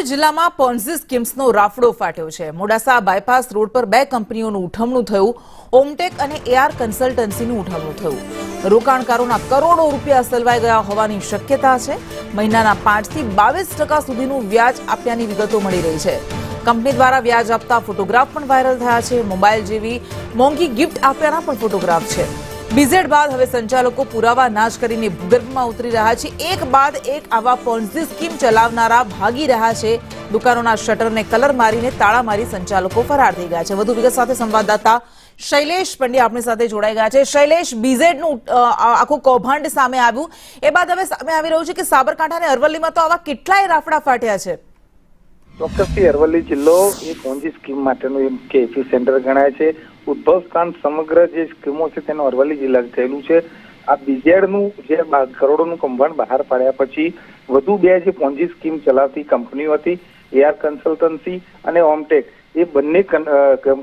અમરેલી જિલ્લામાં પોન્ઝી સ્કીમ્સનો રાફડો ફાટ્યો છે। Modasa bypass road પર બે કંપનીઓનું ઉઠમણું થયું। ઓમટેક અને એઆર કન્સલ્ટન્સીનું ઉઠમણું થયું। રોકાણકારોના કરોડો રૂપિયા સલવાઈ ગયા હોવાની શક્યતા છે। મહિનાના 5 થી 22% સુધીનું વ્યાજ આપ્યાની વિગતો મળી રહી છે। કંપની દ્વારા વ્યાજ આપતા ફોટોગ્રાફ પણ વાયરલ થયા છે। મોબાઈલ જેવી મોંઘી ગિફ્ટ આપ્યાના પણ ફોટોગ્રાફ છે। બીઝેડ બાદ હવે સંચાલકો પુરાવા નાશ કરીને ભૂગર્ભમાં ઉતરી રહ્યા છે। એક બાદ એક આવા પોન્ઝી સ્કીમ ચલાવનારા ભાગી રહ્યા છે। દુકાનોના શટરને કલર મારીને તાળા મારી સંચાલકો ફરાર થઈ ગયા છે। વધુ વિગત સાથે સંવાદદાતા શૈલેષ પંડ્યા આપણી સાથે જોડાઈ ગયા છે। શૈલેષ, બીઝેડનું આખું કૌભાંડ સામે આવ્યું, એ બાદ હવે સામે આવી રહ્યું છે કે સાબરકાંઠા અને અરવલ્લીમાં તો આવા કેટલાય રાફડા ફાટ્યા છે। ચોક્કસથી અરવલ્લી જિલ્લો એ પોન્જી સ્કીમ માટેનું એક મુખ્ય એપી સેન્ટર ગણાય છે। ઉદ્ભવ સ્થાન સમગ્ર જે સ્કીમો છે તેનું અરવલ્લી જિલ્લા થયેલું છે। આ બીઝેડનું જે કરોડોનું કૌભાંડ બહાર પાડ્યા પછી વધુ બે જે પોન્જી સ્કીમ ચલાવતી કંપનીઓ હતી, એઆર કન્સલ્ટન્સી અને ઓમટેક, એ બંને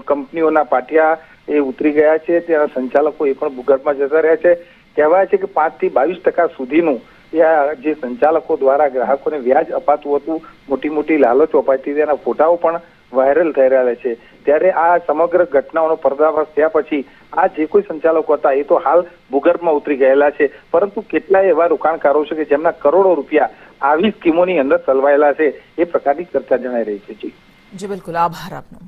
કંપનીઓના પાટિયા એ ઉતરી ગયા છે। તેના સંચાલકો એ પણ ભૂગર્ભમાં જતા રહ્યા છે। કહેવાય છે કે 5 થી 22% સુધીનું જે સંચાલકો દ્વારા ગ્રાહકોને વ્યાજ અપાતું હતું, મોટી મોટી લાલચો અપાતી, તેના ફોટાઓ પણ વાયરલ થઈ રહ્યા છે। ત્યારે આ સમગ્ર ઘટનાઓનો પર્દાફાશ થયા પછી આ જે કોઈ સંચાલકો હતા એ તો હાલ ભૂગર્ભમાં ઉતરી ગયેલા છે, પરંતુ કેટલાય એવા રોકાણકારો છે કે જેમના કરોડો રૂપિયા આવી સ્કીમોની અંદર સલવાયેલા છે। એ પ્રકારની ચર્ચા જણાઈ રહી છે। જી બિલકુલ, આભાર આપનો।